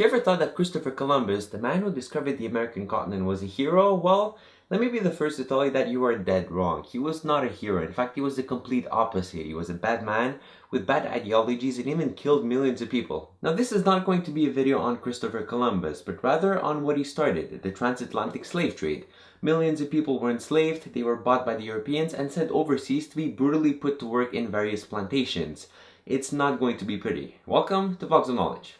If you ever thought that Christopher Columbus, the man who discovered the American continent, was a hero, well, let me be the first to tell you that you are dead wrong. He was not a hero. In fact, he was the complete opposite. He was a bad man with bad ideologies and even killed millions of people. Now, this is not going to be a video on Christopher Columbus, but rather on what he started, the Transatlantic Slave Trade. Millions of people were enslaved, they were bought by the Europeans and sent overseas to be brutally put to work in various plantations. It's not going to be pretty. Welcome to Vlogs of Knowledge.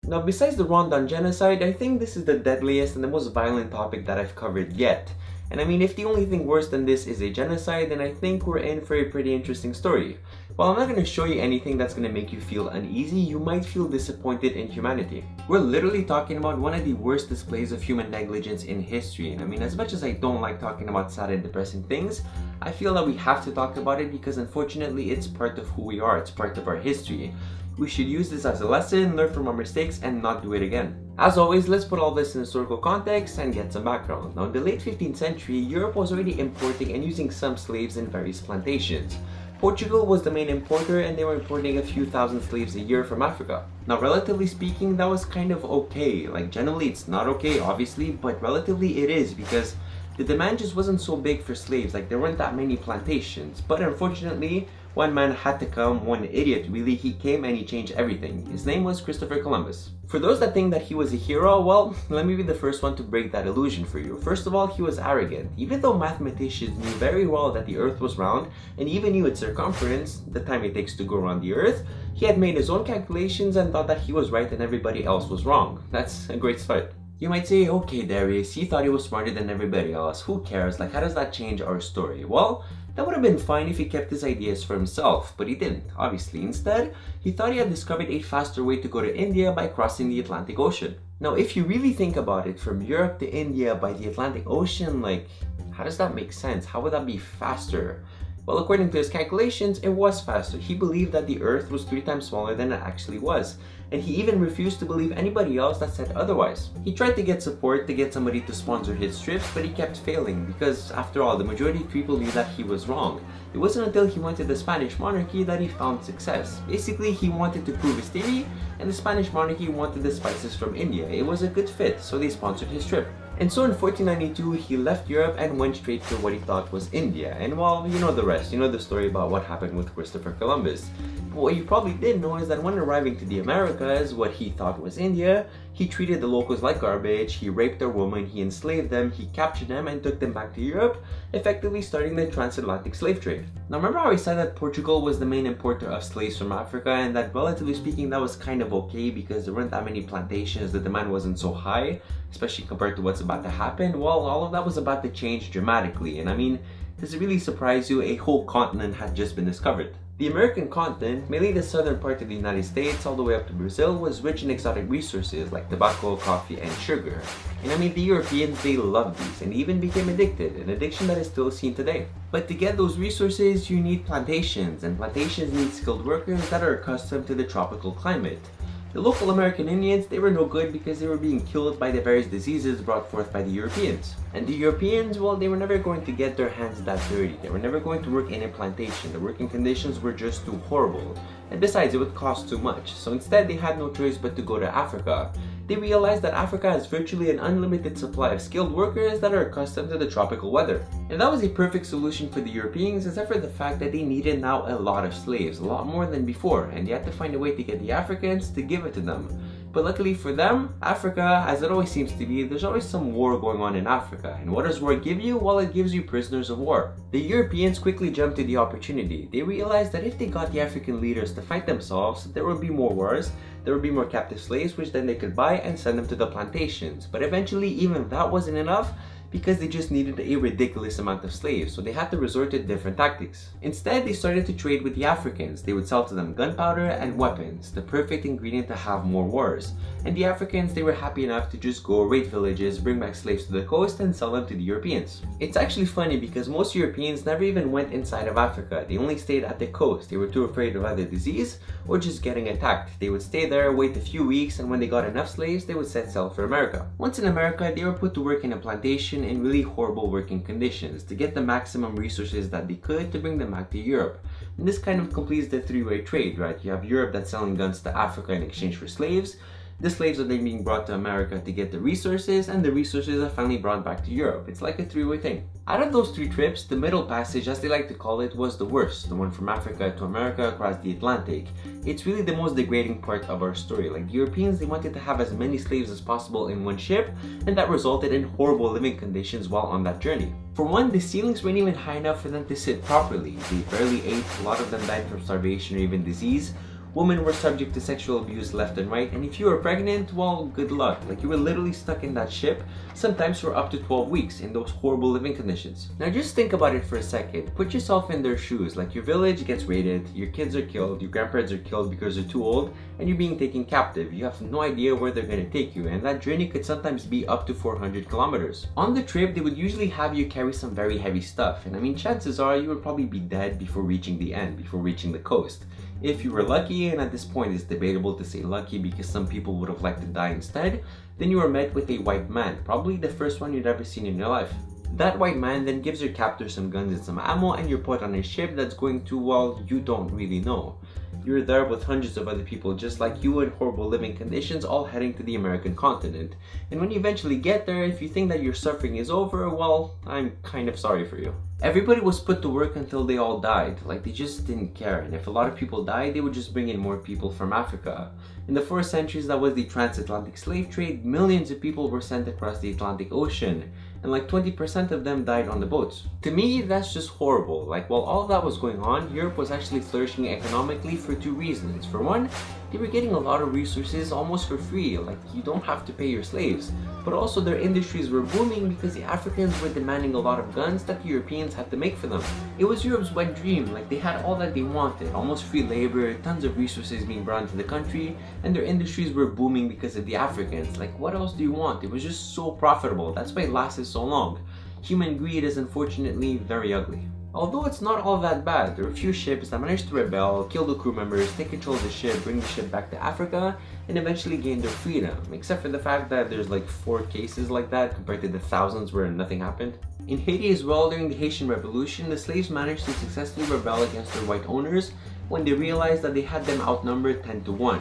Now, besides the Rwandan genocide, I think this is the deadliest and the most violent topic that I've covered yet. And I mean, if the only thing worse than this is a genocide, then I think we're in for a pretty interesting story. While I'm not going to show you anything that's going to make you feel uneasy, you might feel disappointed in humanity. We're literally talking about one of the worst displays of human negligence in history. And I mean, as much as I don't like talking about sad and depressing things, I feel that we have to talk about it because unfortunately it's part of who we are, it's part of our history. We should use this as a lesson, learn from our mistakes, and not do it again. As always, let's put all this in historical context and get some background. Now, in the late 15th century, Europe was already importing and using some slaves in various plantations. Portugal was the main importer and they were importing a few thousand slaves a year from Africa. Now, relatively speaking, that was kind of okay. Like, generally it's not okay, obviously, but relatively it is because the demand just wasn't so big for slaves. Like, there weren't that many plantations. But unfortunately, one man had to come, one idiot really, he came and he changed everything. His name was Christopher Columbus. For those that think that he was a hero, well, let me be the first one to break that illusion for you. First of all, he was arrogant. Even though mathematicians knew very well that the earth was round and even knew its circumference, the time it takes to go around the earth, he had made his own calculations and thought that he was right and everybody else was wrong. That's a great start. You might say, okay Darius, he thought he was smarter than everybody else. Who cares? Like, how does that change our story? Well, that would have been fine if he kept his ideas for himself, but he didn't, obviously. Instead, he thought he had discovered a faster way to go to India by crossing the Atlantic Ocean. Now, if you really think about it, from Europe to India by the Atlantic Ocean, like, how does that make sense? How would that be faster? Well, according to his calculations, it was faster. He believed that the Earth was 3 times smaller than it actually was. And he even refused to believe anybody else that said otherwise. He tried to get support to get somebody to sponsor his trips, but he kept failing because, after all, the majority of people knew that he was wrong. It wasn't until he went to the Spanish monarchy that he found success. Basically, he wanted to prove his theory, and the Spanish monarchy wanted the spices from India. It was a good fit, so they sponsored his trip. And so in 1492, he left Europe and went straight to what he thought was India. And well, you know the rest. You know the story about what happened with Christopher Columbus. But what you probably didn't know is that when arriving to the Americas, what he thought was India, he treated the locals like garbage, he raped their women, he enslaved them, he captured them and took them back to Europe, effectively starting the Transatlantic Slave Trade. Now, remember how I said that Portugal was the main importer of slaves from Africa and that relatively speaking that was kind of okay because there weren't that many plantations, the demand wasn't so high, especially compared to what's about to happen? Well, all of that was about to change dramatically, and I mean, does it really surprise you? A whole continent had just been discovered. The American continent, mainly the southern part of the United States all the way up to Brazil, was rich in exotic resources like tobacco, coffee, and sugar. And I mean, the Europeans, they loved these and even became addicted, an addiction that is still seen today. But to get those resources, you need plantations, and plantations need skilled workers that are accustomed to the tropical climate. The local American Indians, they were no good because they were being killed by the various diseases brought forth by the Europeans. And the Europeans, well, they were never going to get their hands that dirty. They were never going to work in a plantation. The working conditions were just too horrible. And besides, it would cost too much. So instead, they had no choice but to go to Africa. They realized that Africa has virtually an unlimited supply of skilled workers that are accustomed to the tropical weather. And that was a perfect solution for the Europeans, except for the fact that they needed now a lot of slaves, a lot more than before, and they had to find a way to get the Africans to give it to them. But luckily for them, Africa, as it always seems to be, there's always some war going on in Africa. And what does war give you? Well, it gives you prisoners of war. The Europeans quickly jumped to the opportunity. They realized that if they got the African leaders to fight themselves, there would be more wars, there would be more captive slaves, which then they could buy and send them to the plantations. But eventually, even that wasn't enough, because they just needed a ridiculous amount of slaves, so they had to resort to different tactics. Instead, they started to trade with the Africans. They would sell to them gunpowder and weapons, the perfect ingredient to have more wars. And the Africans, they were happy enough to just go raid villages, bring back slaves to the coast, and sell them to the Europeans. It's actually funny because most Europeans never even went inside of Africa. They only stayed at the coast. They were too afraid of either disease or just getting attacked. They would stay there, wait a few weeks, and when they got enough slaves, they would set sail for America. Once in America, they were put to work in a plantation in really horrible working conditions to get the maximum resources that they could to bring them back to Europe. And this kind of completes the three-way trade, right? You have Europe that's selling guns to Africa in exchange for slaves. The slaves are then being brought to America to get the resources, and the resources are finally brought back to Europe. It's like a three-way thing. Out of those three trips, the middle passage, as they like to call it, was the worst. The one from Africa to America across the Atlantic. It's really the most degrading part of our story. Like, the Europeans, they wanted to have as many slaves as possible in one ship, and that resulted in horrible living conditions while on that journey. For one, the ceilings weren't even high enough for them to sit properly. They barely ate, a lot of them died from starvation or even disease. Women were subject to sexual abuse left and right, and if you were pregnant, well, good luck. Like, you were literally stuck in that ship, sometimes for up to 12 weeks in those horrible living conditions. Now just think about it for a second. Put yourself in their shoes. Like, your village gets raided, your kids are killed, your grandparents are killed because they're too old, and you're being taken captive. You have no idea where they're going to take you, and that journey could sometimes be up to 400 kilometers. On the trip, they would usually have you carry some very heavy stuff, and I mean, chances are you would probably be dead before reaching the end, before reaching the coast. If you were lucky, and at this point it's debatable to say lucky because some people would have liked to die instead, then you were met with a white man, probably the first one you'd ever seen in your life. That white man then gives your captor some guns and some ammo, and you're put on a ship that's going to, well, you don't really know. You're there with hundreds of other people just like you in horrible living conditions, all heading to the American continent. And when you eventually get there, if you think that your suffering is over, well, I'm kind of sorry for you. Everybody was put to work until they all died. Like, they just didn't care. And if a lot of people died, they would just bring in more people from Africa. In the 4th centuries, that was the Transatlantic Slave Trade. Millions of people were sent across the Atlantic Ocean, and like 20% of them died on the boats. To me, that's just horrible. Like, while all that was going on, Europe was actually flourishing economically for two reasons. For one, they were getting a lot of resources almost for free. Like, you don't have to pay your slaves. But also, their industries were booming because the Africans were demanding a lot of guns that the Europeans had to make for them. It was Europe's wet dream. Like, they had all that they wanted, almost free labor, tons of resources being brought into the country, and their industries were booming because of the Africans. Like, what else do you want? It was just so profitable. That's why it lasted so long. Human greed is unfortunately very ugly. Although it's not all that bad, there were a few ships that managed to rebel, kill the crew members, take control of the ship, bring the ship back to Africa, and eventually gain their freedom, except for the fact that there's like 4 cases like that compared to the thousands where nothing happened. In Haiti as well, during the Haitian Revolution, the slaves managed to successfully rebel against their white owners when they realized that they had them outnumbered 10 to 1.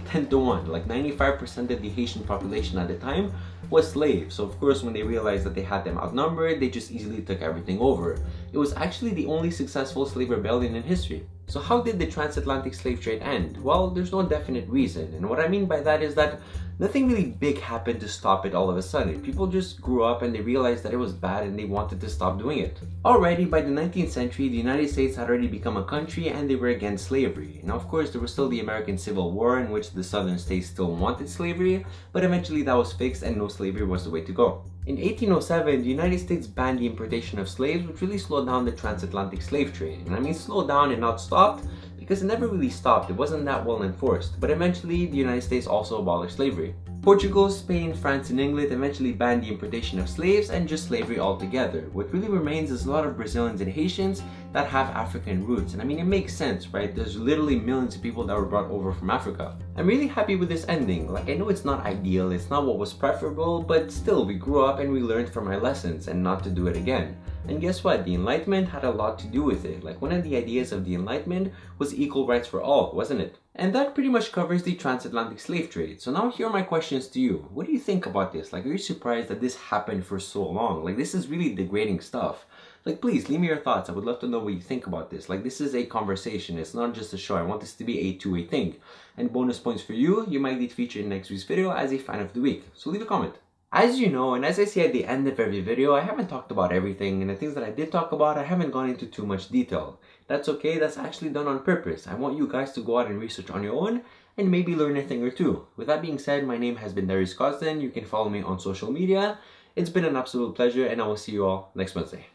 10 to 1, like 95% of the Haitian population at the time was slaves. So of course, when they realized that they had them outnumbered, they just easily took everything over. It was actually the only successful slave rebellion in history. So how did the transatlantic slave trade end? Well, there's no definite reason, and what I mean by that is that nothing really big happened to stop it all of a sudden. People just grew up and they realized that it was bad and they wanted to stop doing it. Already by the 19th century, the United States had already become a country and they were against slavery. Now of course, there was still the American Civil War in which the southern states still wanted slavery, but eventually that was fixed and no slavery was the way to go. In 1807, the United States banned the importation of slaves, which really slowed down the transatlantic slave trade. And I mean slowed down and not stopped, because it never really stopped. It wasn't that well enforced. But eventually, the United States also abolished slavery. Portugal, Spain, France, and England eventually banned the importation of slaves and just slavery altogether. What really remains is a lot of Brazilians and Haitians that have African roots. And I mean, it makes sense, right? There's literally millions of people that were brought over from Africa. I'm really happy with this ending. Like, I know it's not ideal, it's not what was preferable, but still, we grew up and we learned from our lessons and not to do it again. And guess what? The Enlightenment had a lot to do with it. Like, one of the ideas of the Enlightenment was equal rights for all, wasn't it? And that pretty much covers the transatlantic slave trade. So now here are my questions to you. What do you think about this? Like, are you surprised that this happened for so long? Like, this is really degrading stuff. Like, please leave me your thoughts. I would love to know what you think about this. Like, this is a conversation. It's not just a show. I want this to be a two-way thing. And bonus points for you, you might get featured in next week's video as a fan of the week. So leave a comment. As you know, and as I say at the end of every video, I haven't talked about everything, and the things that I did talk about, I haven't gone into too much detail. That's okay, that's actually done on purpose. I want you guys to go out and research on your own, and maybe learn a thing or two. With that being said, my name has been Cosden. You can follow me on social media, It's been an absolute pleasure, and I will see you all next Wednesday.